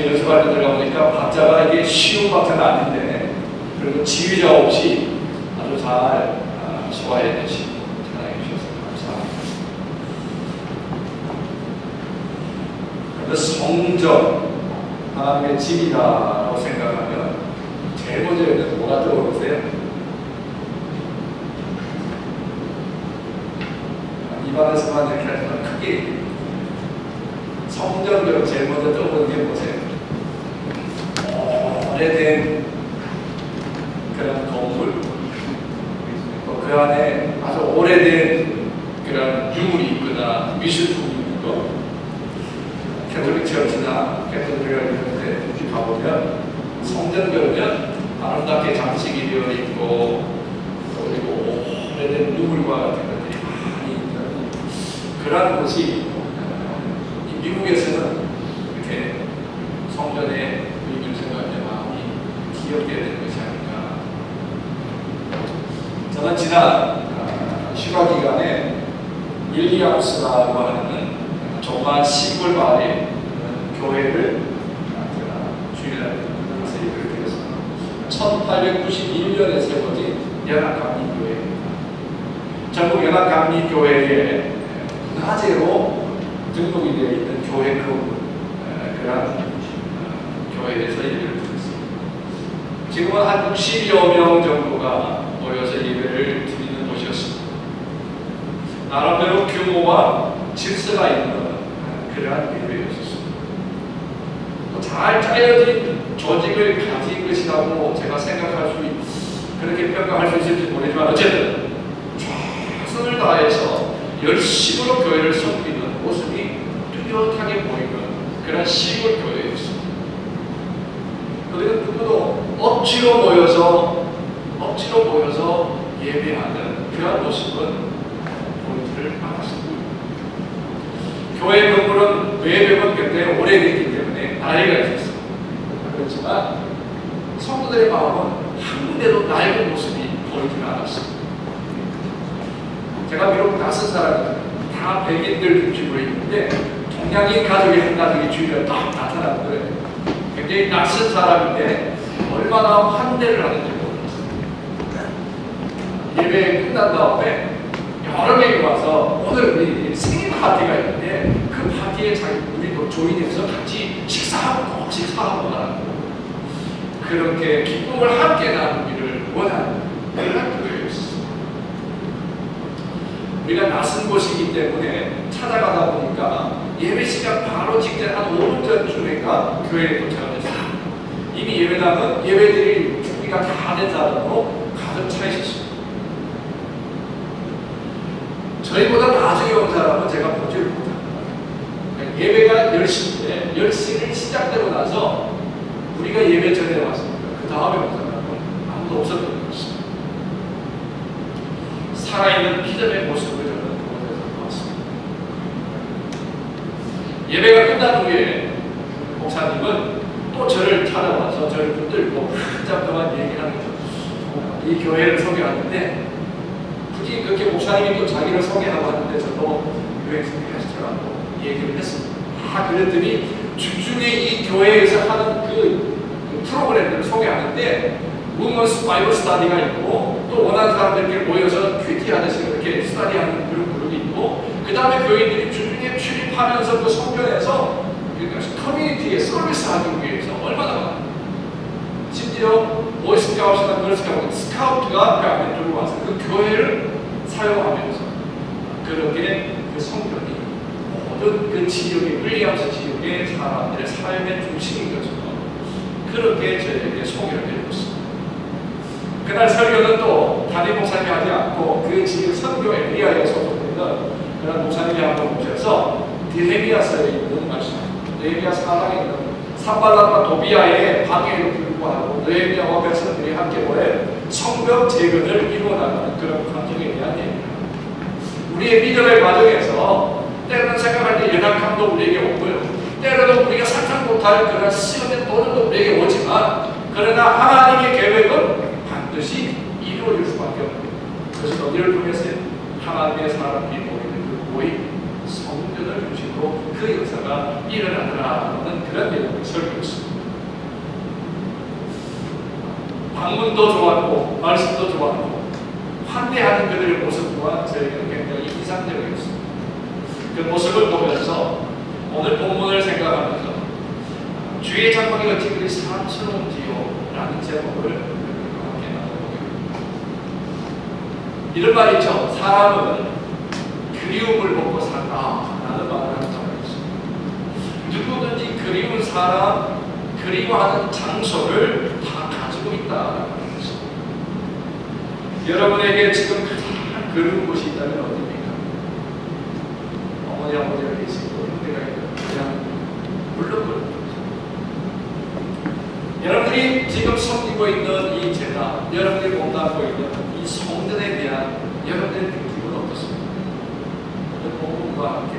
이제 연습할 때 들어가 보니까 박자가 이게 쉬운 박자는 아닌데, 그리고 지휘자 없이 아주 잘 소화해 내시고 찬양해 주셔서 감사합니다. 그런데 성전, 하나님의 집이라고 생각하면 제일 먼저 여기서 뭐가 떠오르세요? 입안에서만 이렇게 하지만 크게 성전으로 제일 먼저 떠오르는 게 뭐세요? 오래된 그런 건물, 그 안에 아주 오래된 그런 유물이 있거나 미술품이 있는 거. 캐톨릭 처치나 캐톨릭 이런 데 가보면 성전 가면 아름답게 장식이 되어 있고, 그리고 오래된 유물과 같은 것들이 많이 있는 그런 곳이, 미국에서는 이렇게 성전의 의미를 생각할 때 마음이 귀엽게 되는 것이 아닌가. 저는 지난 휴가 기간에 일리암스라고 하는 정말 시골 마을의 교회를 주일날 가서 예배를 드렸습니다. 1891년에 세워진 연합감리교회입니다. 전국 연합감리교회에 문화재로 등록이 되어 있는 교회 그런 교회에서 예배를 드렸습니다. 지금은 한 60여 명 정도가 모여서 예배를 드리는 곳이었습니다. 나름대로 규모와 질서가 있는 그러한 예배였었습니다. 잘 짜여진 조직을 가진 것이라고 제가 생각할 그렇게 평가할 수 있을지 모르지만, 어쨌든 최선을 다해서 열심으로 교회를 섬기는 모습이 뚜렷하게 보이는 그런 시골 교회였습니다. 그리고 누구도 억지로 모여서 예배하는 그런 모습은 보이지를 않았습니다. 교회 건물은 외벽은 굉장히 오래됐기 때문에 나이가 있었습니다. 그렇지만 성도들의 마음은 한 군데도 낡은 모습이 보이지는 않았습니다. 제가 비록 낯선 사람입니다. 다 백인들 중심으로 있는데 동양인 가족이 한 가족이 주위에 딱 나타나는 거예요. 굉장히 낯선 사람인데 얼마나 환대를 하는지 모르겠어요. 예배 끝난 다음에 여러 명이 와서 오늘 우리 생일 파티가 있는데 그 파티에 우리도 조인해서 같이 식사하고 가라고, 그렇게 기쁨을 함께 나누기를 원하는 그런 교회였습니다. 우리가 낯선 곳이기 때문에 찾아가다 보니까 예배 시간 바로 직전 한 5분 전쯤인가 교회에 도착을 했습니다. 이미 예배당은 예배드릴 준비가 다 된 사람으로 가득 차 있었습니다. 저희보다 나중에 온 사람은 제가 보지를 못합니다. 예배가 10시인데 10시를 시작되고 나서 우리가 예배 전에 왔습니다. 그 다음에 온 사람은 아무도 없었던 것입니다. 살아있는 믿음의 모습을 저는 보면서 보았습니다. 예배가 끝난 후에 목사님은 또 저를 찾아와서 저를 붙들고 한참 동안 얘기하는 거죠. 이 교회를 소개하는데 굳이 그렇게 목사님이 또 자기를 소개하고 하는데 저도 교회 소개하시더라고 얘기를 했습니다. 그랬더니 주중에 이 교회에서 하는 그 프로그램들을 소개하는데 우먼스 바이블 스터디가 있고, 또 원하는 사람들끼리 모여서 퀴티 하듯이 그렇게 스터디하는 그런 그룹이 있고, 그 다음에 교인들이 주중에 출입하면서 그 성전에서 커뮤니티에 서비스하기 위해서 얼마나 많아요. 심지어 보이스카우트나 걸스카우트, 스카우트가 그 안에 들어와서 그 교회를 사용하면서 그렇게 그 성전이 모든 그 지역의 윌리엄스 지역의 사람들의 삶의 중심인 것처럼 그렇게 저에게 소개를 해줬습니다. 그날 설교는 또 담임 목사님이 하지 않고 그 지역 선교 에리아에 소속되는 그런 목사님이 한번 오셔서 느헤미야서에 있는 말씀, 느헤미야 4장에 있는 산발락과 도비아의 방해를 불구하고 느헤미야와 백성들이 함께 모여 성벽 재건을 이루어나가는 그런 과정에 대한 얘기입니다. 우리의 믿음의 과정에서 때로는 생각할 때 연약함도 우리에게 오고요, 때로는 우리가 상상 못할 그런 시험의 도전도 우리에게 오지만, 그러나 하나님의 계획은 반드시 이루어질 수밖에 없는 그것은 어디를 통해서요? 하나님의 사람들이 모이는 그 모임, 성전을 중심으로 그 역사가 일어나더라는 그런 내용을 설교했습니다. 방문도 좋았고 말씀도 좋았고 환대하는 그들의 모습 또한 저에게는 굉장히 인상적이었습니다. 그 모습을 보면서 오늘 본문을 생각하면서 주의 장막이 어찌 그리 사랑스러운지요 라는 제목을 함께 나눠보겠습니다. 이런 말 있죠. 사람은 그리움을 먹고 산다 라는 말을 항상 있습니다. 누구든지 그리운 사람, 그리워하는 장소를 다 가지고 있다라는 것입니다. 여러분에게 지금 가장 그리운 곳이 있다면 어디입니까? 어머니 아버지가 계시고 형제가 있고 그냥 물론 그렇죠. 여러분들이 지금 섬기고 있는 이 제사, 여러분들이 몸담고 있는 이 성전에 대한 여러분들의 느낌은 어떻습니까? 오늘 본문과 함께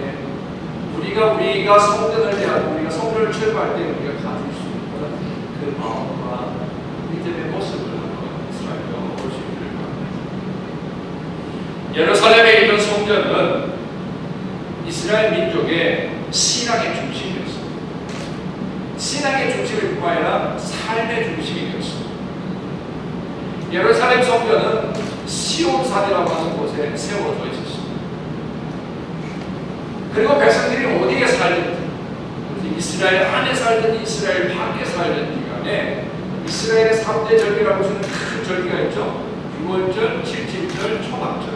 우리가 성전을 대하고 우리가 성전을 출발할 때 우리가 가질 수 있는 그 마음과 믿음의 모습을 한번 살펴볼 수 있기를 바랍니다. 예루살렘에 있는 성전은 이스라엘 민족의 신앙의 중심이었습니다. 신앙의 중심일 뿐 아니라 삶의 중심이 되었습니다. 예루살렘 성전은 시온산이라고 하는 곳에 세워져 있었습니다. 그리고 백성들이 어디에 살든지 이스라엘 안에 살든지 이스라엘 밖에 살든지 간에 이스라엘의 3대 절기라고 하는 큰 절기가 있죠. 6월절, 7.7절, 초막절.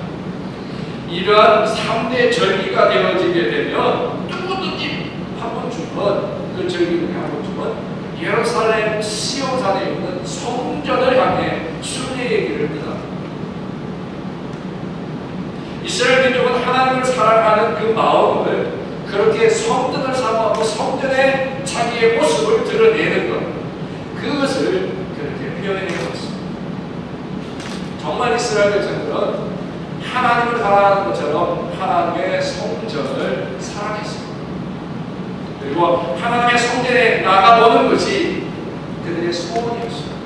이러한 3대 절기가 되어지게 되면 누구든지 한 번쯤은 그 절기 중에 한 번쯤은 예루살렘 시온산에 있는 성전을 향해 순례의 길을 떠납니다. 이스라엘 민족은 하나님을 사랑하는 그 마음을 그렇게 성전을 사모하고 성전에 자기의 모습을 드러내는 것, 그것을 그렇게 표현해 왔습니다. 정말 이스라엘 백성들은 하나님을 사랑하는 것처럼 하나님의 성전을 사랑했습니다. 그리고 하나님의 성전에 나가보는 것이 그들의 소원이었습니다.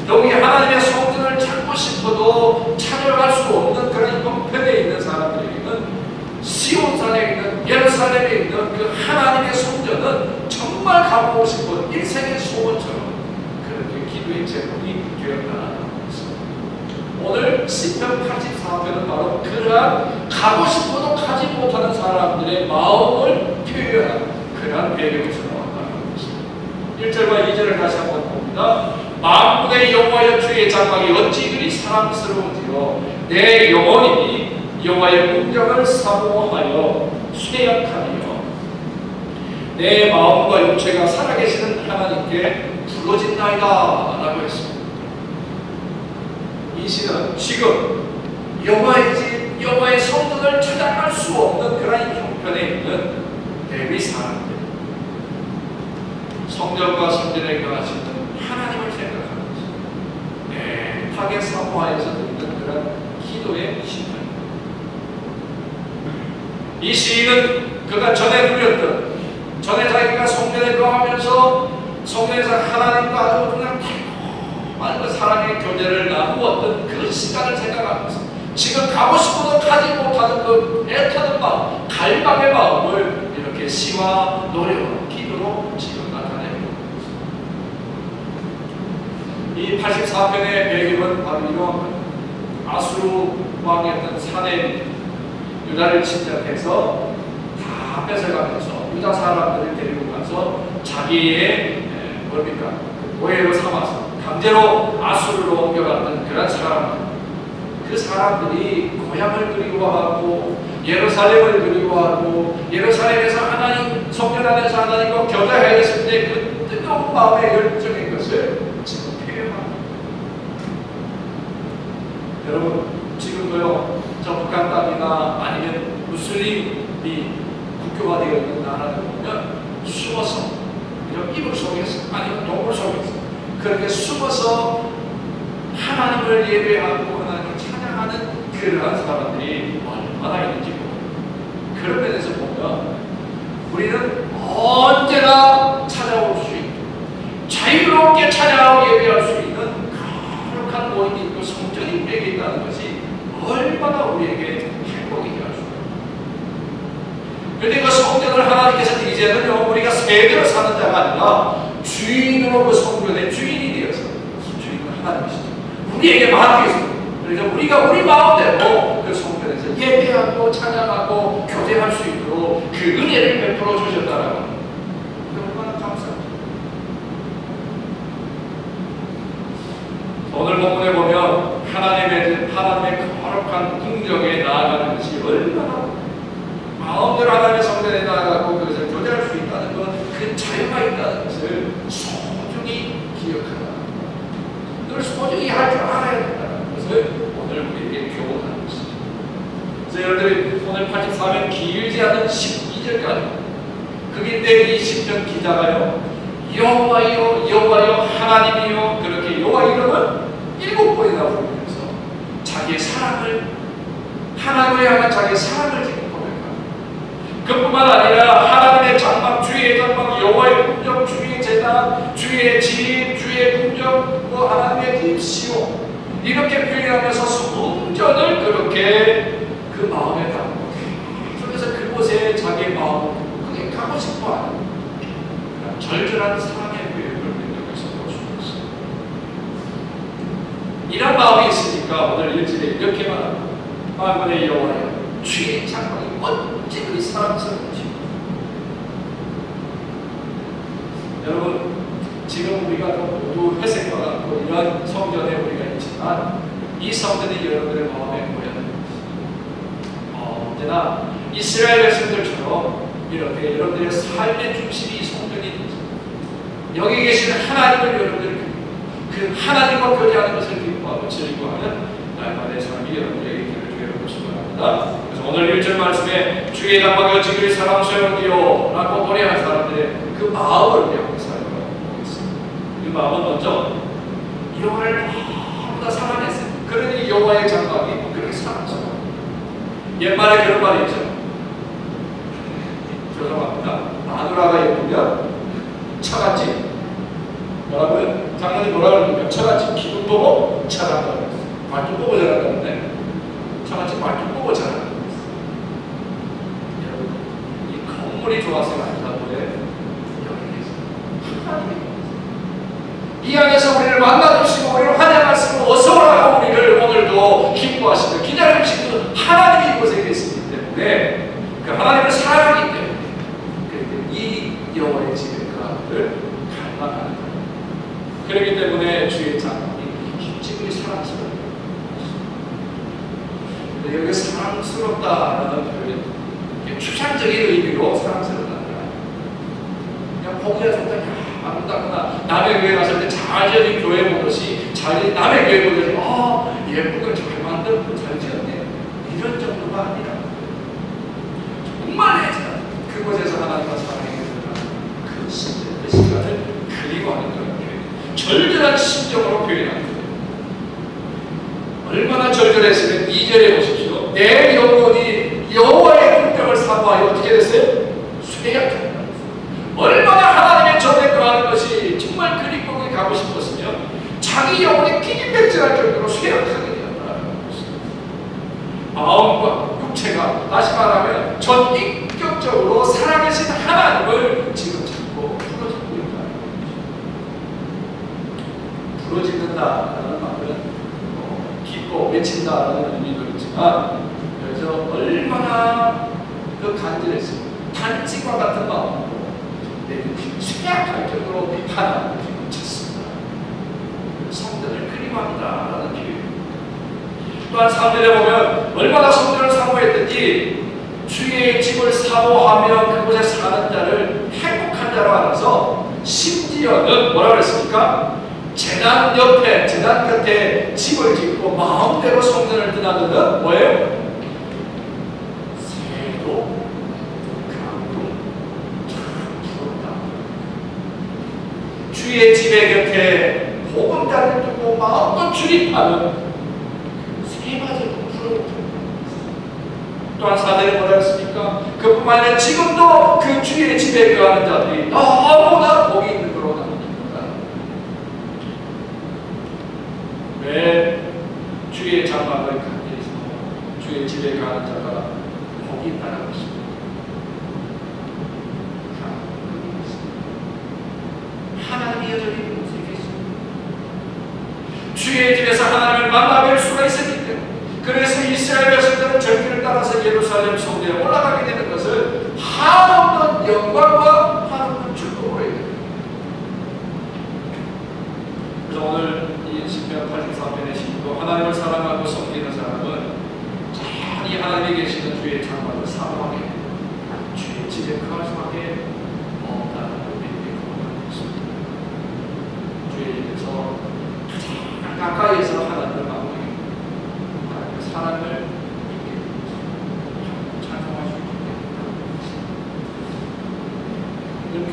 여기 하나님의 성전을 찾고 싶어도 찾아갈 수 없는 그런 형편에 있는 사람들에게는 시온산에 있는 예루살렘에 있는 그 하나님의 성전은 정말 가보고 싶은 일생의 소원처럼 그렇게 기도의 제목이 되었다는 것입니다. 오늘 시편 84편은 바로 그러한 가고 싶어도 가지 못하는 사람들의 마음을 표현한 그러한 배경에서 나왔다는 것입니다. 1절과 2절을 다시 한번 봅니다. 만군의 여호와여 주의 장막이 어찌 그리 사랑스러운지요 내 영혼이 여호와의 공경을 사모하여 쇠약하며 내 마음과 육체가 살아계시는 하나님께 부러진나이다 라고 했습니다. 이 시는 지금 여호와의 집, 여호와의 성전을 찾아갈 수 없는 그런 형편에 있는 레위 사람들, 성전과 성전에 거하시는 하나님을 생각하는 것입니다. 애타게 사모하여서 듣는 그런 기도의 시편입니다. 이 시인은 그가 전에 누렸던, 전에 자기가 성전에 거하면서 성전에서 하나님과 아주 그냥 달콤한 그 사랑의 교제를 나누었던 그 시간을 생각하면서 지금 가고 싶어도 가지 못하는 그 애타는 마음, 갈망의 마음을 이렇게 시와 노래와 기도로 지금 나타내고 있습니다. 이 84편의 배경은 바로 이러한 아수르 왕이었던 사내립, 유다를 침략해서 다 뺏어가면서 유다 사람들을 데리고 가서 자기의 뭡니까? 노예로 삼아서 강제로 아수르로 옮겨갔던 그런 사람들, 그 사람들이 고향을 그리워하고 예루살렘을 그리워하고 예루살렘에서 하나님 성전 안에서 하나님과 교제하였을 때 그 뜨거운 마음의 열정의 것을 지금 표현합니다. 여러분 지금도요 저 북한 땅이나 아니면 무슬림이 국교화되어 있는 나라를 보면 숨어서 이런 이불 속에서 아니면 동굴 속에서 그렇게 숨어서 하나님을 예배하고 하나님을 찬양하는 그러한 사람들이 얼마나 있는지 모릅니다. 그런 면에서 보면 우리는 언제나 찾아올 수 있고 자유롭게 찬양하고 예배할 수 있는 거룩한 모임이 있고 성전이 우리에게 있다는 것이 얼마나 우리에게 행복이게 할 수 있습니다. 그런데 그 성전을 하나님께서 이제는요 우리가 세대로 사는 자가 아니라 주인으로 그 성전의 주인이 되어서 주인은 하나님 우리에게 맡기겠습니다. 그래서 우리가 우리 마음대로 그 성전에서 예배하고 찬양하고 교제할 수 있도록 그 은혜를 베풀어 주셨다라고 합니다. 얼마나 감사합니다. 오늘 본문에 보면 하나님의 거룩한 궁정에 나아가는 것이 얼마나 마음대로 하나님의 성전에 나아가고 그것을 교제할 수 있다는 것, 그 자유가 있다는 것을 소중히 기억하라. 늘 소중히 할 줄 알아야 된다는 것을 오늘 우리에게 교훈하는 것입니다. 그래서 여러분들이 오늘 84면 길지 않은 12절까지 그인데 이 10편 기자가요, 여호와여 여호와여 하나님이여, 그렇게 여호와 이름을 7번이나 부르면서 자기의 사랑을, 하나님을 향한 자기의 사랑을 지금 고백합니다. 그뿐만 아니라 하나님의 장막, 주의 장막, 여호와의 궁정, 주의 제단, 주의 집, 주의 궁정, 뭐 하나님의 집, 시온, 이렇게 표현하면서 성전을 그렇게 그 마음에 담고 그래서 그곳에 자기의 마음을 그게 가고 싶어하는 절절한 사랑의 고백을 여기서 볼 수 있습니다. 이런 마음이 있으니까 오늘 일절에 이렇게 말합니다. 만군의 여호와여, 주의 장막이 어찌 그리 사랑스러운지. 여러분, 지금 우리가 모두 회색과 같고 이런 성전에 우리가 있지만 이 성전이 여러분의 마음에 모여있는 것입니다. 언제나 이스라엘 백성들처럼 이렇게 여러분들의 삶의 중심이 이 성전이 있는 것입니다. 여기 계시는 하나님을 여러분들 그 하나님과 교제하는 것을 기뻐하고 즐거워하는 날마다의 삶이 여러분에게 길을 주게 되고 축원합니다. 그래서 오늘 1절 말씀에 주의 장막이 어찌 그리 사랑스러운지요 라고 노래하는 사람들의 그 마음을 우리가 살펴보겠습니다. 그 마음은 먼저 여호와를 너무나 사랑했어요. 그러니 여호와의 장막이 그렇게 사랑스러워요. 옛말에 그런 말이 있죠. 죄송합니다. 마누라가 예쁘면 처갓집, 뭐라고요? 장모님 뭐라 그러니까 처갓집 기분 보고 잘한다고 했어요. 말뚝 보고 잘한다는데 처갓집 말뚝 보고 잘한다고 했어요. 여러분, 이 건물이 좋았어요? 아니면 여기 계세요. 이 안에서 우리를 만나주시고 우리를 환영하시고 어서오라고 우리를 오늘도 기뻐하시고 기다리시는 하나님이 이곳에 계시기 때문에 그 하나님을 사랑하기 때문에 이 여호와의 집에 그 하나님을 갈망하는 거예요. 그렇기 때문에 주의 장막이 기쁨이 사랑스러워요. 여기 사랑스럽다라는 표현, 추상적인 의미로 사랑스럽다는 거예요. 그냥 보기가 좋다, 아름답구나. 남의 교회 갔을 때 잘 지어진 교회 보듯이 남의 교회 보듯이 예쁜 걸 잘 만들고 잘 지었네, 이런 정도가 아니라 정말 애잔 그곳에서 하나님과 사랑에 들어가는 그 시간을 그리워하는 그런 표현, 절절한 심정으로 표현하는 거예요. 얼마나 절절했으면 2절에 보십시오. 내 영혼이 여호와의 궁정을 사모하여 어떻게 됐어요? 쇠약합니다. 얼마나 하나님의 전에 거하는 것이 정말 그립고 가고 싶었으면 자기 영혼이 피기백질할 정도로 쇠약하게 되었다는 것입니다. 마음과 육체가, 다시 말하면 전 인격적으로 살아계신 하나님을 지금 찾고 부러지고 있다는 것입니다. 부러진다라는 말은 기뻐 외친다라는 의미도 있지만, 그래서 얼마나 그 간절했습니다. 단지과 같은 마음으로 내 육신이 쇠약할 정도로 하나님을 찾습니다. 성전을 그리워한다라는 표현. 또한 3절에 보면 얼마나 성전을 사모했든지 주의 집을 사모하며 그곳에 사는 자를 행복한 자로 알아서 심지어는 뭐라고 그랬습니까? 제단 옆에, 제단 곁에 집을 짓고 마음대로 성전을 드나드는 뭐예요? 새도 강도 참 부럽다. 주의 집의 곁에 보금자리를 두고 마음껏 출입하는 새마저도 부럽다. 또한 4절에 뭐라 했습니까? 그뿐만 아니라 지금도 그 주의 집에 거하는 자들이 너무나 복이 있는 거로 나옵니다. 왜 주의 장막을 간절히 사모 주의 집에 가는 자가 복이 있다는 것입니다. 하나님이 여전히 그곳에 계십니다. 주의 집에서 하나님을 하나님을 만나뵐 수가 있었기 때문에, 그래서 이스라엘 백성들은 절기를 따라서 예루살렘 성전에 올라가게 되는 것을 한없는 영광과 한없는 축복으로 해야 됩니다. 그래서 오늘 이 시편 83편의 시도 하나님을 사랑하고 섬기는 사람은 이 하나님이 계시는 주의 장막을 사모하게, 주의 집에 거할 수밖에 없다는 우리에게 고백하고 있습니다. 주의 집에서 가장 가까이에서 하나님을 만나게, 하나님의 사랑을 입게 찬송할 수 있게 됩니다.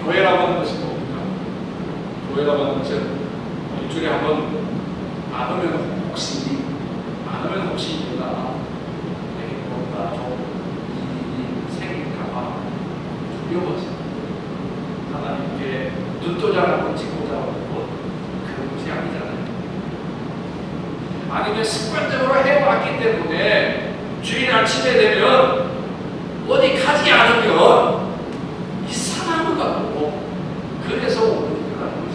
교회라고 하는 것이 뭡니까? 교회라고 하는 것은 일주일에 한 번 안 오면 혹시 이유가 뭔가 좀 일이 생길까봐 두려워서 하나님께 눈도장을 찍고자 하고 그런 것이 아니잖아요. 아니면 습관적으로 해왔기 때문에 주일 아침에 되면 어디 가지 않으면 이상한 것 같고 그래서 오는 거라는 것이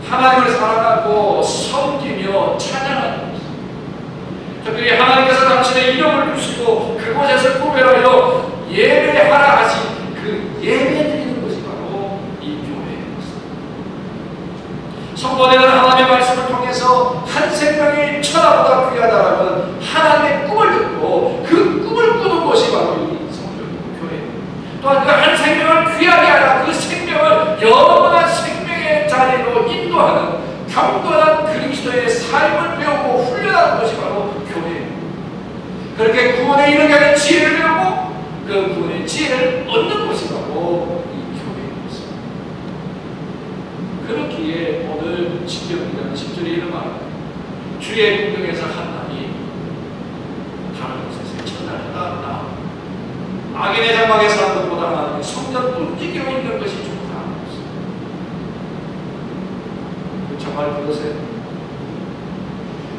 하나님을 사랑하고 섬기며 찬양하는 것입니다. 특별히 하나님께서 당신의 이름을 주시고 그곳에서 구별하여 예배하라 하신 그 예배 드리는 것이 바로 이 교회입니다. 성도들은 하나님의 말씀을 통해서 한 생명이 천하보다 귀하다라는 하나님의 꿈을 듣고 그 꿈을 꾸는 것이 바로 이 성도의 교회입니다. 또한 그 한 생명을 귀하게 하라, 그 생명을 영원한 생명의 자리로 인도하는 경건한 그리스도의 삶을 배우고 훈련하는 것이 바로 교회입니다. 그렇게 구원에 이르게 하는 지혜를 배우고 그 구원의 지혜를 얻는 것이 바로 이 교회입니다. 그렇기에 오늘 시편이라는 10절에 이런 말입니다. 주의 궁정에서 한나니 다른 곳에서 천날보다 악인의 장막에 사는 것보다 하나님의 성전 움직이고 있는 것이 좋다. 정말 그것은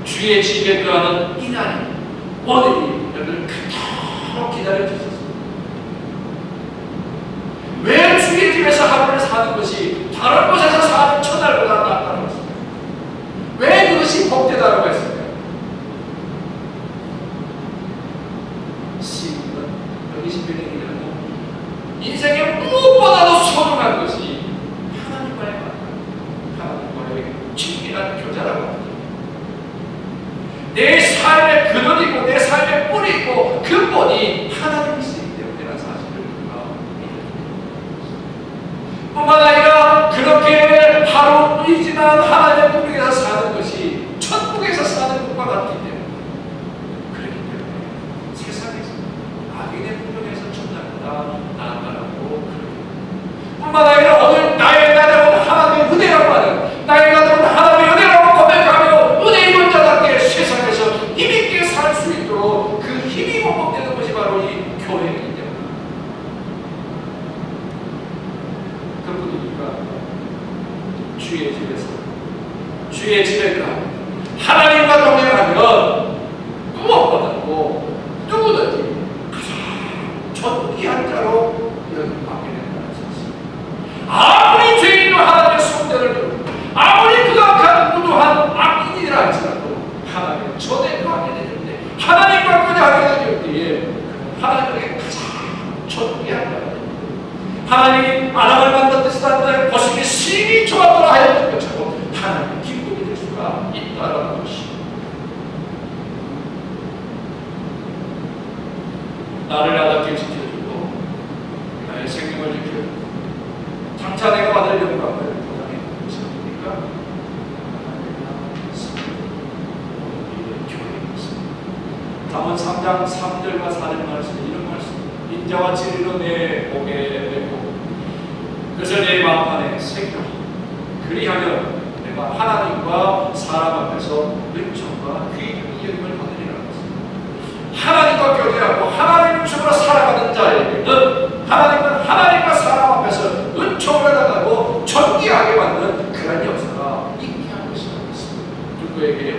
주의 집에 거하는 이날이 오늘이 여러분을 그토록 기다려 주셨습니다. 왜 주의 집에서 하루를 사는 것이 다른 곳에서 사는 천날보다 낫다는 것입니다. 왜 그것이 복되다고 했습니까? 시인은 여기 시편에 얘기하는 인생의 무엇보다도 소중한 것이 하나님과의 만남, 하나님과의 친밀한 교제라고 합니다. 내 삶의 근원이고 내 삶의 뿌리이고 근본이 하나님이시기 때문이라는 사실을 우리가 믿어야 됩니다. 뿐만 아니라 그렇게 하루 의지난 하나님의 국에서 사는 것이 천국에서 사는 것과 같기 때문에, 그렇기 때문에 세상에서 악인의 국에서 천당보다 나아가라고 그럽니다. 뿐만 아니라 오늘 나의 나라는 하나님의 은혜라고 하는, 나의 나라는 하나님의 은혜라고 고백하며 은혜 입은 자답게 세상에서 힘있게 살 수 있도록 그 힘이 공급되는 것이 바로 이 교회이기 때문에, 그뿐이니까 주의 집에서 주의 집에 가 하나님과 동행하면 무엇보다도 누구든지 가장 존귀한 자로 여김받게 된다는 사실. 아무리 죄인도 하나님의 성전을 두고 아무리 극악한 무도한 악인이라 할지라도 하나님의 전에 거하게 되는데, 하나님과 거하게 될 때에 하나님에게 가장 존귀한 자가 하나님이 아담을 만든 사람들의 모습이 심히 좋았더라 하였던 것처럼 하나님의 기쁨이 될 수가 있다라는 것입니다. 나를 아답게 지켜주고 나의 생명을 지켜주고 장차 내가 받을 영광을 보장해 주는 것입니까? 잠언 3장 3절과 4절 말씀에 이런 말씀, 인자와 진리로 내 목에 메고 그래서 내 마음판에 새겨 그리하면 내가 하나님과 사람 앞에서 은총과 귀한 여김을 받으리라는 것입니다. 하나님과 교제하고 하나님 중으로 살아가는 자에게는 하나님은 하나님과 사람 앞에서 은총을 받아가고 존귀하게 받는 그런 역사가 있게 한 것이라고 했습니다. 누구에게요?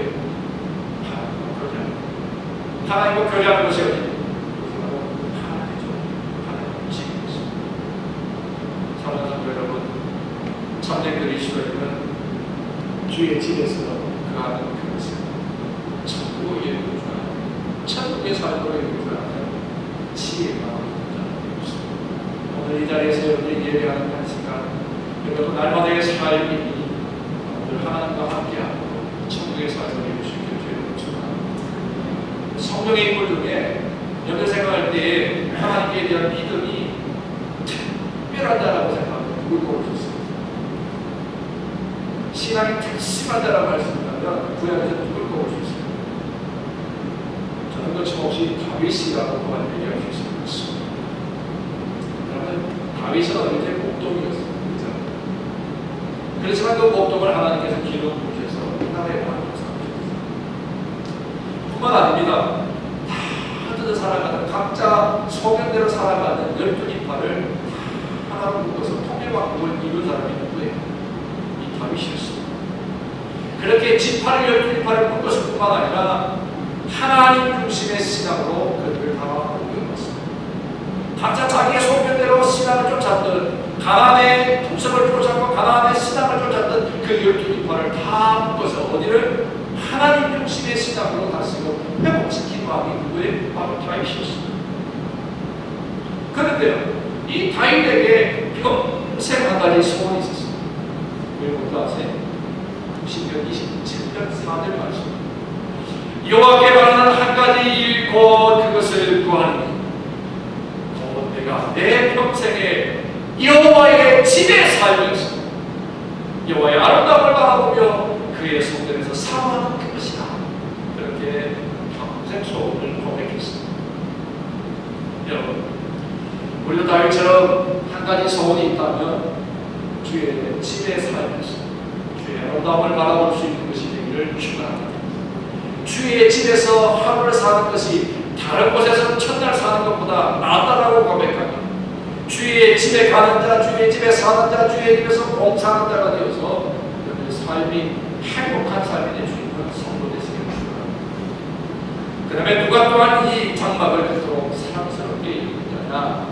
하나님과 교제하고 하나님과 교제하는 것이 어디? 하나님이죠. 하나님의 집이었습니다. 사랑하는 성도 여러분, 참된 그리스도인은 주의 집에서 그하는 그것을 천국의 이루어주나 천국의 삶으로 이루어주는 지혜가 있습니다. 오늘 이 자리에서 여러분이 예배하는 한 시간, 여러분 날마다의 삶이 오늘 하나님과 함께하고 천국의 삶을 이루시길 주님으로 축원합니다. 성경의 인물 중에 여러분 생각할 때 하나님께 대한 믿음이 특별한 자라고 생각하면 누굴 고르셨습니까? 신앙이 특심한 자라고 할 수 있다면 구약에서 누굴 고르셨습니까? 저는 거침없이 다윗이라고 얘기할 수 있을 것 같습니다. 그러면 다윗은 어릴 때 목동이었습니다. 그렇지만 그 목동을 하나님께서 기름 부으셔서 나라의 왕으로 삼으셨습니다. 뿐만 아닙니다. 다 뜯어 살아가는 각자 소견대로 살아가는 12지파를 하나로 묶어서 통일왕국을 이룬 사람이 누구예요? 이 다윗이었습니다. 그렇게 지파를 12지파를 묶었을 뿐만 아니라 하나님 중심의 신앙으로 그들을 다 옮겨갔습니다. 각자 자기의 소견대로 신앙을 쫓았던 가나안의 풍습을 쫓았고 가나안의 신앙을 쫓았던 그 12지파를 다 묶어서 어디를 하나님 중심의 신앙으로 다시고 회복시킨 왕이 누구예요? 바로 다윗이었습니다. 그런데요, 이 다윗에게 평생 한 가지 소원이 있었습니다. 왜 뭔지 아세요? 신명 27편 4절 말씀. 여호와께 바라는 한 가지 일 곧 그것을 구하니 곧 내가 내 평생에 여호와의 집에 살면서 여호와의 아름다움을 바라보며 그의 성전에서 사모하는 그것이다. 그렇게 평생 소원을 고백했습니다. 여러분, 우리도 다윗처럼 한 가지 소원이 있다면 주의 집에 살면서 주의 아름다움을 바라볼 수 있는 것이 되기를 축원합니다. 주의 집에서 하루를 사는 것이 다른 곳에서 첫날 사는 것보다 낫다라고 고백합니다. 주의 집에 가는 자, 주의 집에 사는 자, 주의 집에서 봉사하는 자가 되어서 여러분의 삶이 행복한 삶이 될 수 있는 성도 되시길 축원합니다. 그 다음에 누가 또한 이 장막을 그토록 사랑스럽게 이루느냐,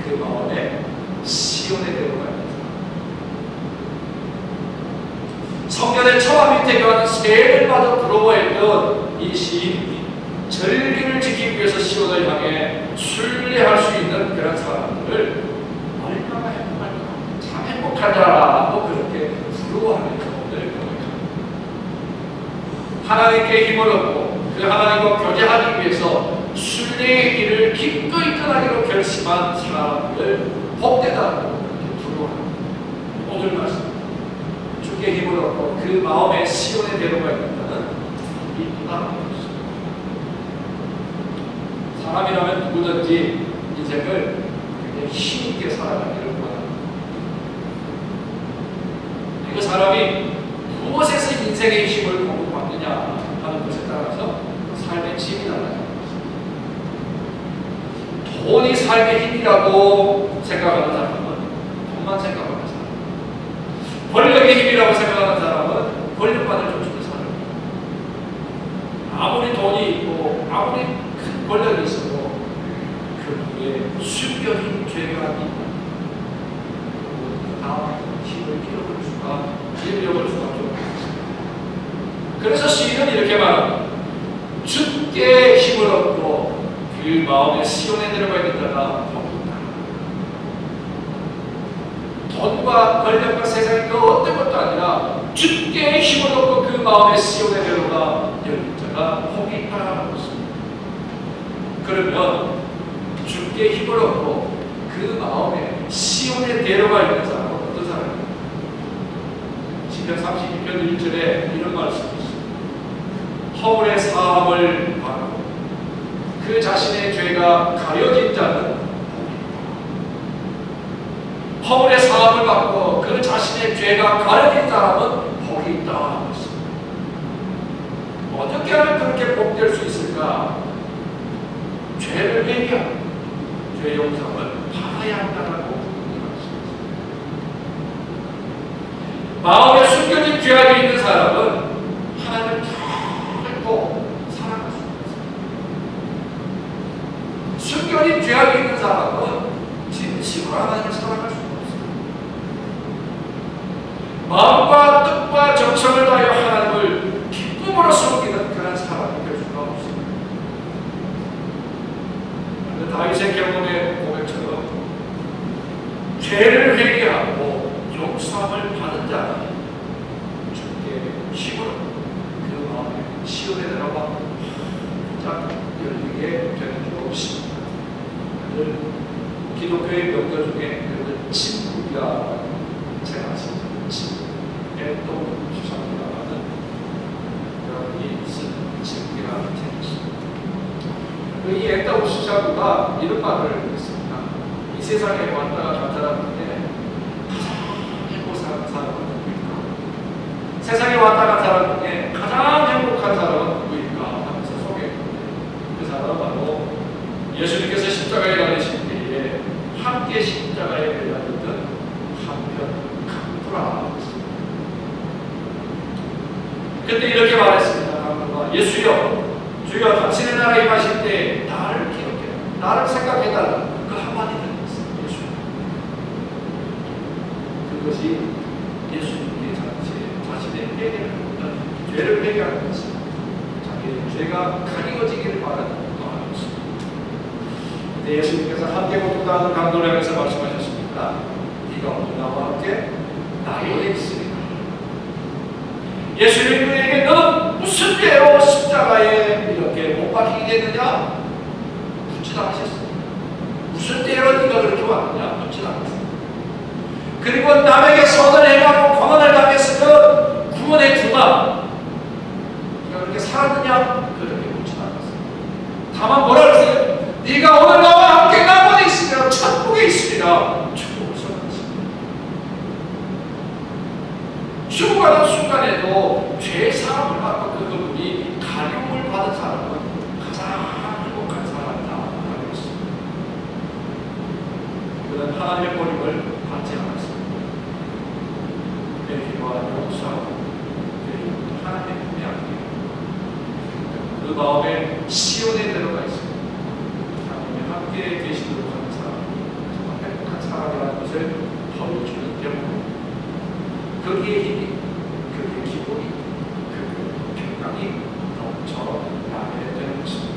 그 마음에 시온의 대로가 있는 사람. 성전의 처와 밑에 가는 새들마저 부러워했던 이 시인이 절기를 지키기 위해서 시온을 향해 순례할 수 있는 그런 사람들을 얼마나 행복할까, 참 행복하다라고 그렇게 부러워하면서 오늘 고백합니다. 하나님께 힘을 얻고 그 하나님과 교제하기 위해서 순례의 길을 기꺼이 떠나기로 결심한 사람을 복되다고 그렇게 부러워합니다. 오늘 말씀, 주께 힘을 얻고 그 마음에 시온의 대로가 있다는 이쁘다. 사람이라면 누구든지 인생을 굉장히 힘있게 살아가기를 원합니다. 그 사람이 무엇에서 인생의 힘을 공급받느냐 하는 것에 따라서 삶의 질이 달라집니다. 돈이 삶의 힘이라고 생각하는 사람은 돈만 생각하는 사람, 권력의 힘이라고 생각하는 사람은 권력만을 쫓는 사람. 아무리 돈이 있고 아무리 큰 권력이 있어도 그 위에 숨겨진 죄가 있고 다 힘을 잃어버릴 수가, 잃어버릴 수밖에 없습니다. 그래서 시인은 이렇게 말합니다. 주께 힘을 얻고 그 마음에 시온에 들어가 있는 자가 복이다. 돈과 권력과 세상이 그 어떤 것도 아니라 주께 힘을 얻고 그 마음에 시온에 들어가 있는 자가 복이 있다라고 했습니다. 그러면 주께 힘을 얻고 그 마음에 시온에 데려가 있는 사람은 어떤 사람입니까? 시편 32편 1절에 이런 말씀이 있습니다. 허물의 사함을 받고 그 자신의 죄가 가려진 자는 허물의 사함을 받고 그 자신의 죄가 가려진 사람은 복이 있다. 어떻게 하면 그렇게 복될 수 있을까? 죄를 회개하고 죄 용서를 받아야 한다고 말씀하십니다. 마음에 숨겨진 죄악이 있는 사람은 하나님을 잘 알고 살아갈 수 있습니다. 순결히 죄악이 있는 사람은 진심으로 하나님을 사랑할 수가 없어요. 마음과 뜻과 정성을 다하여 하나님을 기쁨으로 섬기는 그런 사람이 될 수가 없습니다. 그런데 다윗의 경험의 고백처럼 죄를 회개하고 용서함을 받은 자는 주께 힘으로 그 마음에 시온에 들어가 쫙 열리게 되는 줄 없습니다. 기독교의 명절 중에 진국이라 제가 아시죠? 애도 수상이라는 여러분이 쓴 진국이라는 책이 있습니다. 이 애도 수상구가 이런 말을 했습니다. 이 세상에 왔다가 간 사람인데 가장 행복한 사람은 누구일까? 세상에 왔다가 간 사람 중에 가장 행복한 사람은 누구일까? 하면서 소개했는데 그 사람은 바로 예수님께서 십자가에 달리신 때에 함께 십자가에 매달렸던 한편 강도라. 그때 이렇게 말했습니다. 강도가 예수여, 주여 당신의 나라에 임하실 때 나를 기억해, 나를 생각해달라. 그 한마디를 했어요. 예수. 그것이 예수님께 자신의 회개를 죄를 회개하는 것입니다. 자기의 죄가 가리워지기를 바라는 예수님께서 함께 고통당하는 강도를 향해서 말씀하셨습니다. 네가 오늘 나와 함께 나의 있으리라. 예수님 그에게 너는 무슨 죄로 십자가에 이렇게 못 박히게 됐느냐? 묻지도 않으셨습니다. 무슨 죄로 네가 그렇게 왔느냐? 묻지도 않았습니다. 그리고 남에게 선을 행하고 권한을 당했으면 구원해 주마. 네가 그렇게 살았느냐? 그렇게 묻지도 않았습니다. 다만 뭐라 그랬어요? 네가 오늘 나와 함께 나만에 있으리라. 천국에 있으리라. 천국을 선언했습니다. 죽어가는 순간에도 죄 사함을 받고 그분이 가려움을 받은 사람은 가장 행복한 사람이다 라고 했습니다. 그는 하나님의 버림을 받지 않았습니다. 회개와 용서하고 하나님의 품에 안기고 그 마음에 시온에 들어가 있습니다. 함께 계시도록 하는 사람, 정말 행복한 사람이라는 것을 보여주는 경우, 거기에 힘이, 거기에 기쁨이, 그 평강이 넘쳐나게 되는 것입니다.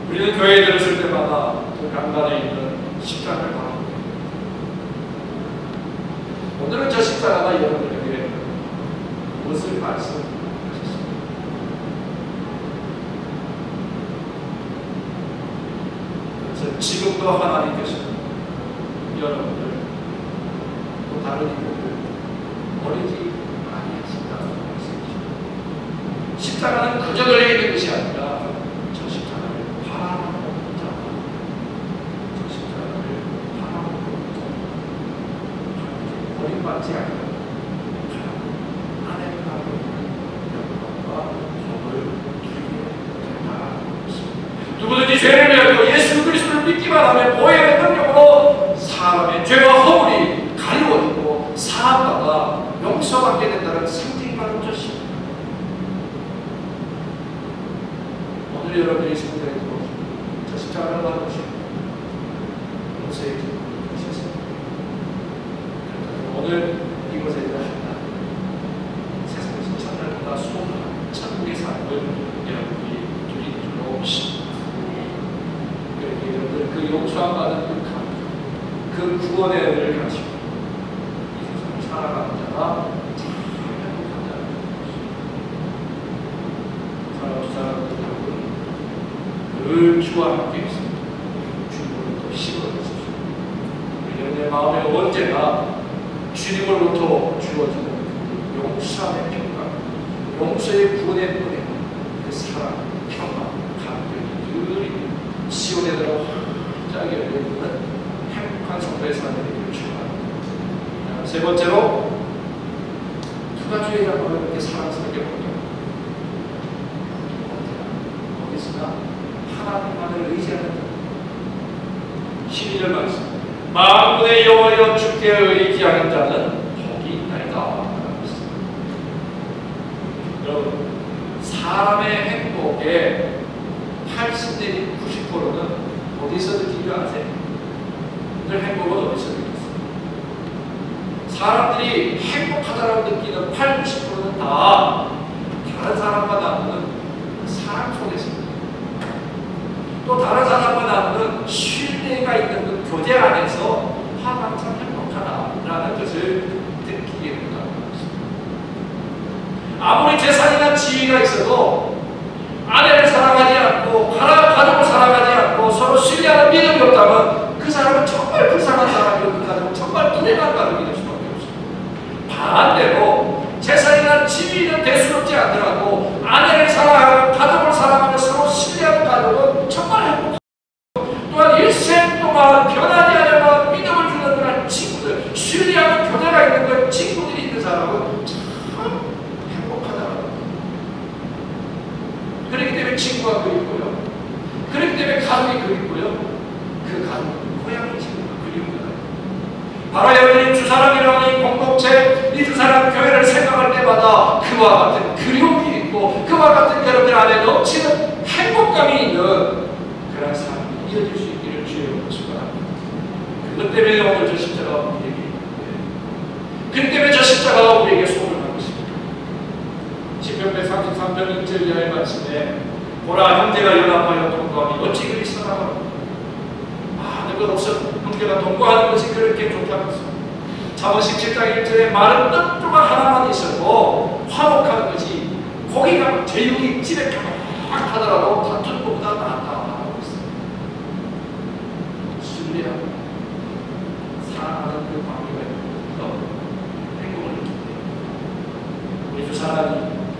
우리는 교회에 들었을 때마다 그 강단에 있는 십자가를 바라보게 됩니다. 오늘은 저 십자가가 여러분에게 무엇을 말씀하셨습니까? 지금도 하나님께서 여러분들 또 다른 이들을 버리지 아니하신다는 말씀이십니다. 십자가는 그저 걸려있는 것이 아니라 저 십자가를 바라보는 자, 저 십자가를 바라보는 자, 버림받지 아니라 하나님을 하고 있는 영광과 복을 누리게 된다는 것입니다. 누구든지 죄를 배우고 예수 그리스도를 믿기만 하면 보혈의 능력으로 사람의 죄와 허물이 가리워지고 사함받아 용서받게 된다는 상징이 바로 것입니다. 오늘 여러분이 성도에도 저 십자가를 받으시고 용서의 기쁨을 주셨습니다. 오늘 이곳에 일하신다. 세상에서 천날보다 소중한 천국의 삶을 여러분이 누리는 줄 없습니다. 여러분들 그 용서함 받은 그 구원의 은혜를 가지고 이 세상을 살아가는 자가 참 행복한 자입니다. 사랑하는 사람들 여러분, 늘 주와 함께 있습니다. 주님으로부터 힘을 얻으십시오. 우리는 내 마음에 언제나 주님으로부터 주어지는 용서함의 평강, 용서의 구원의 은혜, 그 사랑, 평강, 감격이 늘 시온에 들어 활짝 열려있는 행복한 성도의 삶을 축원합니다. 세 번째로 두 가지의 자녀를 이렇게 사랑스럽게 보면 어디서나 하나님만을 의지하는 자. 12절 말씀. 만군의 여호와여 주께 의지하는 자는 복이 있나이다. 여러분, 사람의 행복에 80 내지 90%는 어디서 느낀 줄 아세요? 늘 행복은 어디서 느꼈어요? 사람들이 행복하다고 느끼는 80, 90%는 다 다른 사람과 나누는 사랑 속에서입니다. 또 다른 사람과 나누는 신뢰가 있는 그 교제 안에서 항상 행복하다라는 것을 느끼게 된다는 것입니다. 아무리 재산이나 지위가 있어도 아내를 사랑하지 않고 가족을 사랑하지 않고 서로 신뢰하는 믿음이 없다면 그 사람은 정말 불쌍한 사람이고 그 가족은 정말 불행한 가족이 될 수밖에 없습니다. 반대로 재산이나 지위는 대수롭지 않더라도 아내를 사랑하고 가족을 사랑하며 서로 신뢰하는 가족은 정말 행복합니다. 또한 일생 동안 변하지 않으면 믿음을 주는 그런 친구들, 신뢰하는 교제가 있는 그런 친구들이 있는 사람은 참 행복하다는 겁니다. 그렇기 때문에 친구가 그립고요. 그렇기 때문에 가족이 그립고요. 그 가족은 고향의 친구가 그리운 거예요. 바로 여러분이 두 사람이라는 이 공동체, 이 두 사람 교회를 생각할 때마다 그와 같은 그리움이 있고 그와 같은 여러분들 안에 넘치는 행복감이 있는 그런 삶이 이어질 수 있기를 주의 축원합니다. 그것 때문에 오늘 저 십자가가 우리에게 그렇기 때문에 저 십자가가 우리에게 소원을 하고 있습니다. 시편 133편 1절 이하의 말씀에 보라 형제가 연합하여 동거하니 어찌 그리 사랑하고 많은 것 없어 형제가 동거하는 것이 그렇게 좋다면서 잠언 17장 1절에 마른 떡조각 하나만 있어도 화목한 것이 고기가 제육이 집에 가득하더라도 다툰 것보다 낫다고 했습니다. 신뢰하고 사랑하는 그 관계가 있고 행복을 느끼게 우리 두 사람이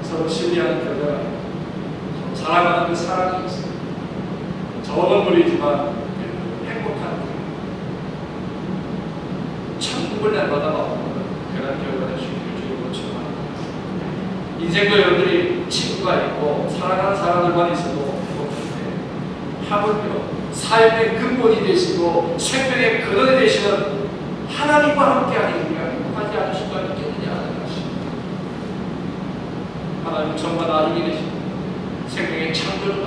서로 신뢰하는 교제가 있고 사랑하는 그 사랑이 있어요. 적은 물이지만 행복한 천국을 날마다 맛보는 그런 결과를 주기를 축원합니다. 인생도 여러분들이 친구가 있고 사랑하는 사람들만 있어도 행복한데 하물며 삶의 근본이 되시고 생명의 근원이 되시는 하나님과 함께하니 우리가 행복하지 않을 수가 있겠느냐 하는 것입니다. 하나님 정말 나중에 되시고 생명의 창조주가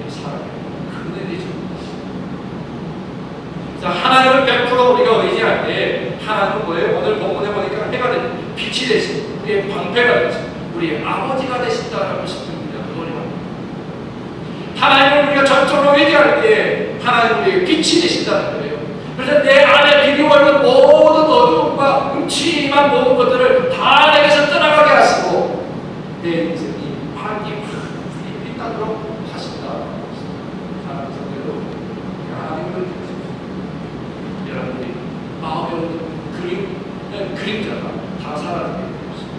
사랑의 근원이 되시는 하나님을 100% 우리가 의지할 때 하나님은 뭐예요? 오늘 본문에 보니까 해가 되고 빛이 되시고 우리의 방패가 되시고 우리의 아버지가 되신다라고 싶습니다. 하나님을 우리가 전적으로 의지할 때 하나님 우리의 빛이 되신다는 거예요. 그래서 내 안에 비비고 있는 모든 어두움과 음침한 모든 것들을 다 내게서 떠나가게 하시고 내 인생이 밝게 빛나도록 하신다. 하나님 성대로 하나님을 여러분들이 마음의 그림자가 다 사라지게 되었습니다.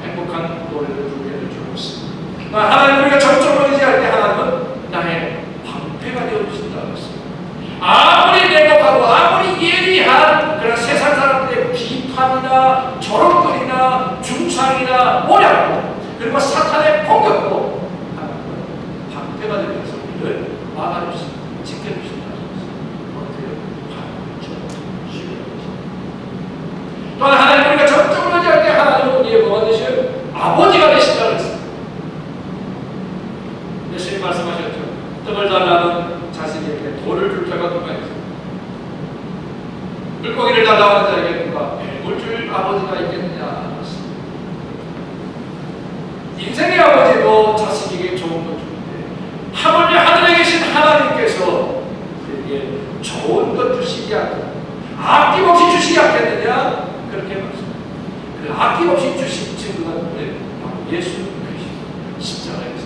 행복한 노래를 부르게 될 줄 믿습니다. 하나님 우리가 전적으로 의지할 때 하나님은 나의 방패가 되어주신다고 했습니다. 아무리 냉혹하고 아무리 예리한 그런 세상 사람들의 비판이나 조롱들이나 중상이나 모략도 그리고 사탄의 공격도 하나님은 방패가 되어서 우리를 막아주십니다. 지켜주십니다. 또한 하나님 우리가 전적으로 의지할 때 하나님은 우리의 뭐가 되셔요? 아버지가 되신다고 했습니다. 예수님 말씀하셨죠. 떡을 달라는 자식에게 돌을 줄 자가 누가 있어요? 물고기를 달라는 자에게 누가 뱀을 줄 아버지가 있겠느냐 하셨습니다. 인생의 아버지도 자식에게 좋은 것 주는데 하물며 하늘에 계신 하나님께서 그에게 좋은 것 주시지 않고 아낌없이 주시지 않겠느냐? 그렇게 말씀합니다. 그 아낌없이 주신 친구가 누구예요? 예수 그리스도. 십자가에서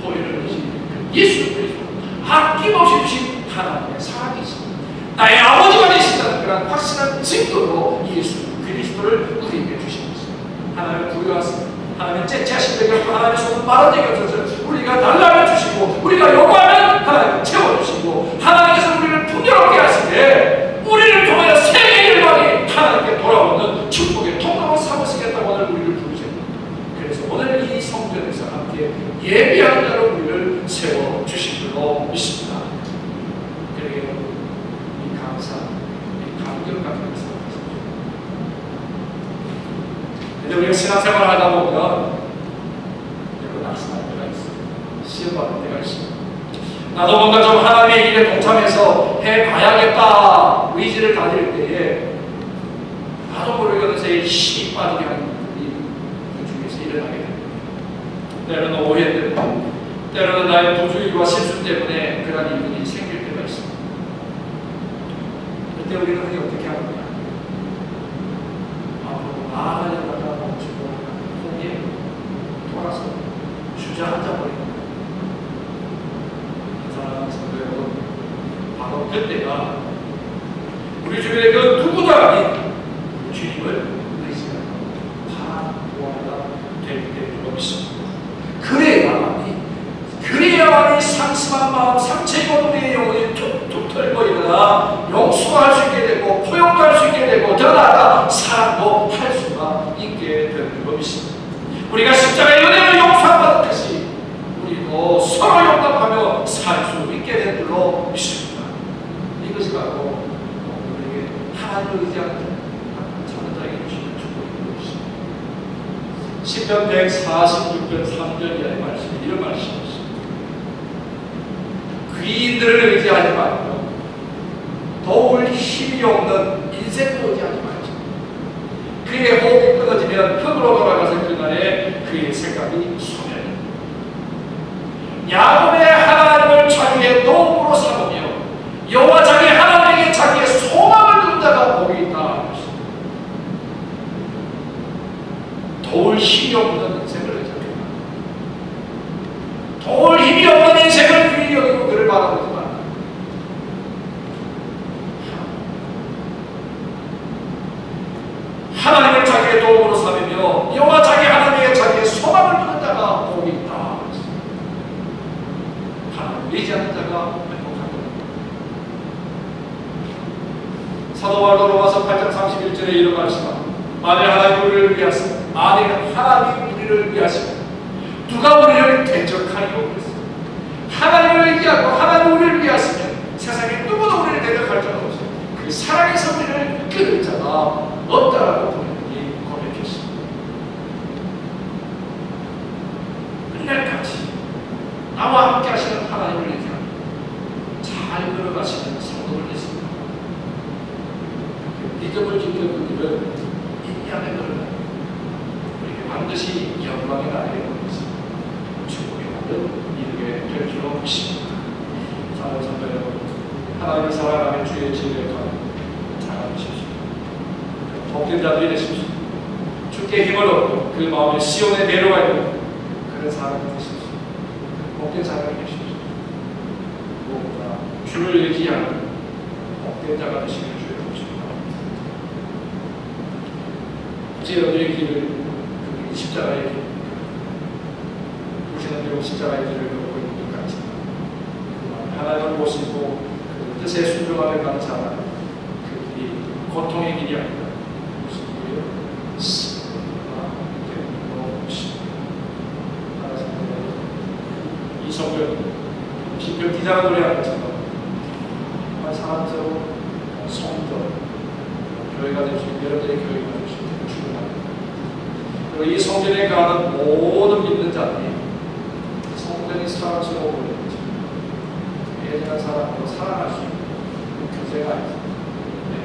보혈을 주신 예수 그리스도. 아낌없이 주신 하나님의 사랑이 있습니다. 나의 아버지가 되신다는 그런 확실한 증거로 예수 그리스도를 우리에게 주신 것입니다. 하나님을 부여하십니다. 하나님의 째째하신 적이 없고 하나님의 손은 마른 적이 없어서 우리가 달라를 주시고 우리가 요구하면 하나님을 채워주시고 하나님께서 우리를 풍요롭게 하시되 우리를 통하여 세계의 일반이 하나님께 돌아오는 축복의 통로로 삼으시겠다고 오늘 우리를 부르십니다. 그래서 오늘 이 성전에서 함께 예비하는 자로 우리를 세워주신 줄로 믿습니다. 그러게 이 감사, 이 감격 같은 것을 하십시오. 근데 우리가 신앙생활을 하다 보면 여러 낙심할 때가 있어요. 시험받을 때가 있습니다. 나도 뭔가 좀 하나님의 일에 동참해서 해봐야겠다 의지를 가질 때에 나도 모르게 어느새 힘이 빠지게 하는 일이 그 중에서 일어나게 됩니다. 때로는 오해 때문에, 때로는 나의 부주의와 실수 때문에 그런 일들이 생길 때가 있습니다. 그때 우리는 흔히 어떻게 합니까? 앞으로 나아가려다가 멈추고 거기에 돌아서 주저앉아버립니다. 사랑하는 성도 여러분, 바로 그때가 우리 주변에 그 누구도 아닌 주님을 의지하고 바라보아야 될 때가 있습니다. 그래야만이 상심한 마음, 상처 입은 우리의 영혼이 툭툭 털고 일어나 용서도 할 수 있게 되고 포용도 할 수 있게 되고 더 나아가 사랑도 할 수가 있게 되는 것입니다. 우리가 십자가의 은혜를 용서받았듯이 우리도 서로 용납하며 살 수 있게 된 줄로 믿습니다. 이것이 바로 우리에게 하나님을 의지하는 참는 자에게 주시는 축복인 것입니다. 시편 146편 3절 이하의 말씀이 이런 말씀입니다. 귀인들을 의지하지 말고 도울 힘이 없는 인생을 의지하지 말자. 그의 호흡이 끊어지면 흙으로 돌아가서 그날에 그의 생각이 소멸합니다. 야곱의 하나님을 자기의 도움으로 삼으며 여호와 자기 하나님에게 자기의 소망을 둔 자가 복이 있다. 도울 힘이 없는 인생을 의지합니다. 도울 힘이 없는 인생을 귀히 여기고 그를 바라보지 마라. 하나님을 자기의 도움으로 삼으며 여호와 자기 하나님에게 자기의 소망을 두는 자가 복이 있다. 하나님을 의지하는 자가 행복한 겁니다. 사도 바울도 로마서 8장 31절에 이런 말씀합니다. 만일 하나님 우리를 위하사, 만일 하나님 우리를 위하시면 누가 우리를 대적하리요? 하나님을 의지하고 하나님 우리를 위하시면 세상에 누구도 우리를 대적할 자가 없어요. 그 사랑에서 우리를 끊을 자가 없다라고 본인이 고백했습니다. 끝날까지 나와 함께 하시는 하나님을 의지하고 잘 걸어가시는 성도를 믿습니다. 믿음을 지키는 일은 이 안에 걸어가요. 우리에게 반드시 영광의 나라에 오겠습니다. 축복의 날을 이루게 될 줄로 믿습니다. 사랑하는 성도 여러분, 하나님을 사랑하며 주의 지혜를 자랑하십시오. 복된 자들이 되십시오. 주께 힘을 얻고 그 마음에 시온에 내려가 있는 그런 사람이 되십시오. 복된 사람이 되십시오. 무엇보다 주를 의지하는 복된 자가 되시길 주의 복습니다. 이제 여러분의 길을 십자가의 길, 우리는 비록 십자가의 길을 걷고 있는 것 같지만 하나님을 모시고 그 뜻에 순종하며 가는 사람, 그 길이 고통의 길이 아니다. 무슨 길이요? 승리가 되는 것입니다. 이 성경, 시편 기자가 노래하는 것처럼 사람처럼 성도, 교회가 될 수 있는 여러분의 교회가 될 수 있는 축원합니다. 그리고 이 성전에 가는 모든 믿는 자들이 성전이 사랑스러워 보이는 거죠. 예전한 사람으로 살아갈 수 있는 교제가 있습니다.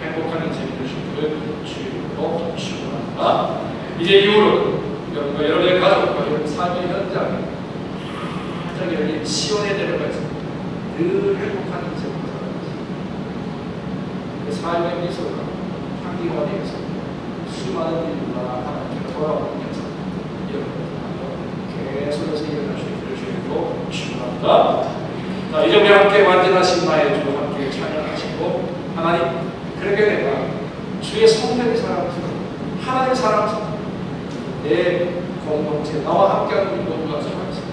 행복한 인생이 되시기를 주님으로 축원합니다. 이제 이후로 여러분과 여러분의 가족과 여러분 삶의 현장에 여기 시온에 내려가 있습니다. 늘 행복한 인생을 살아가겠습니다. 그 삶의 미소가 향기가 되어서 수많은 일과 하나님께 돌아오는 역사 여러분 계속해서 일어날 수 있기를 주님으로 축원합니다. 자, 이제 우리 함께 완전하신 나의 주 함께 찬양하시고 하나님 그렇게 내가 주의 성전의 사랑을 하나님의 사랑을 내 공동체 나와 함께하는 우리 모두가 살아있습니다.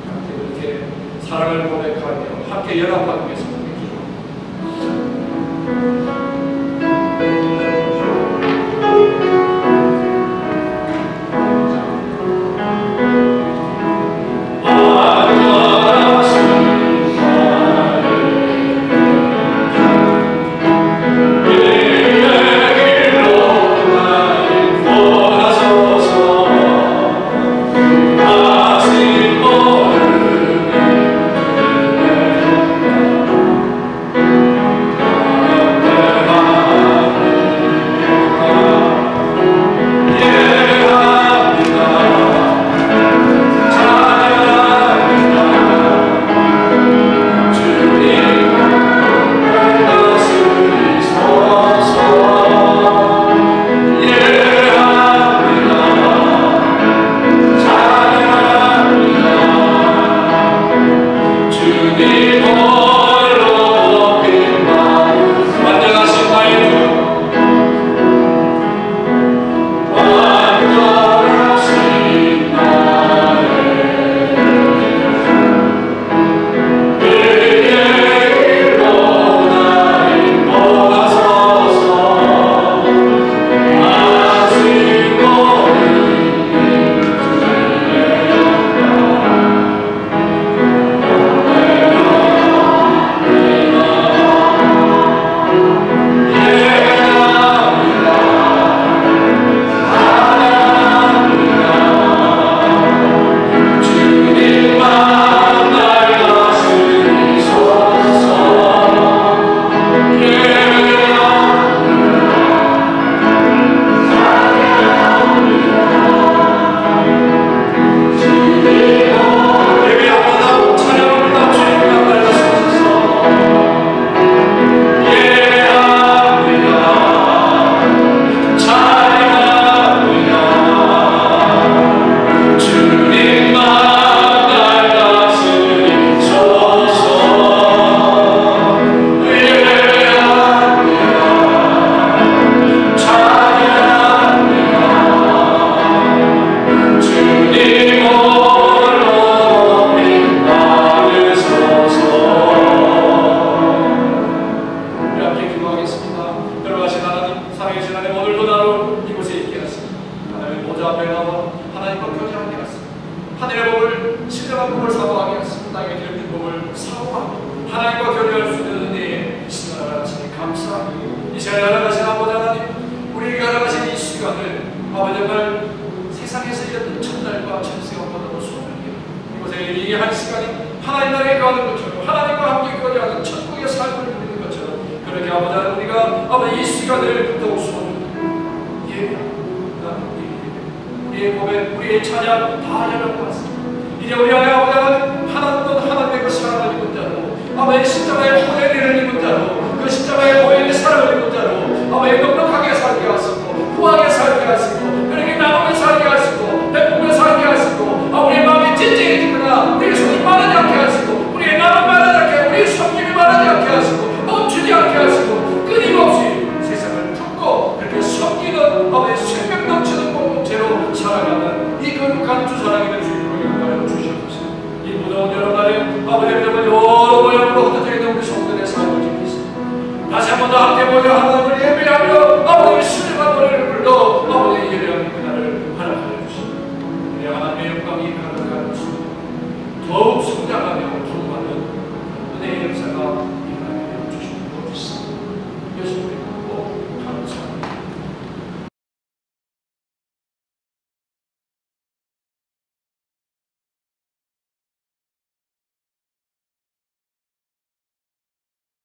함께 이렇게 사랑을 고백하며 함께 연합하기 위해서 Oh 복을 신령한 복을 사모하게 하시고 땅에 기름진 복을 사모하고 하나님과 교류할 수 있는 은혜에 이 시간 알아가시니 감사합니다. 이 시간에 알아가신 아버지 하나님, 우리에게 알아가신 이 시간을 아버지 정말 세상에서 이랬던 첫날과 첫시간보다도 소중히 이곳에 이 한 시간이 하나님 나라에 가는 것처럼 하나님과 함께 거리하는 천국의 삶을 누리는 것처럼 그렇게 아버지 하나님 우리가 아버지 이 시간을 더욱 소중히 우리의 고백, 우리의 찬양 다 열어보았습니다. 이제 우리 안에 아버지 하나님 하나님의 그 사랑을 입은 자로 아버지 십자가의 보혈을 입은 자로 그 십자가의 보혈의 사랑을 입은 자로 아버지 넉넉하게 살게 하시고 후하게 살게 하시고 그렇게 나누게 살게 하시고 배품에 살게 하시고 우리의 마음이 찐찐해지거나 우리의 손이 마르지 않게 하시고 우리의 마음이 마르지 않게 우리의 섬김이 마르지 않게 하시고 멈추지 않게 하시고 끊임없이 세상을 품고 그렇게 섬기는 아버지 생명 넘치는 공동체로 살아가는 이 거룩한 주 사랑이 될 수 있도록 영광을 주시옵소서. 이 무더운 여름날에 아버지 여러분 여러 모양으로 흩어져 있는 우리 성도의 삶을 지키시고 다시 한 번 더 함께 모여 하나님을 예배하며 아버지의 신령한 노래를 불러 아버지의 예배하는 그날을 허락하여 주시고 우리 하나님의 영광이 가득한 것입니다. 더욱 성장하는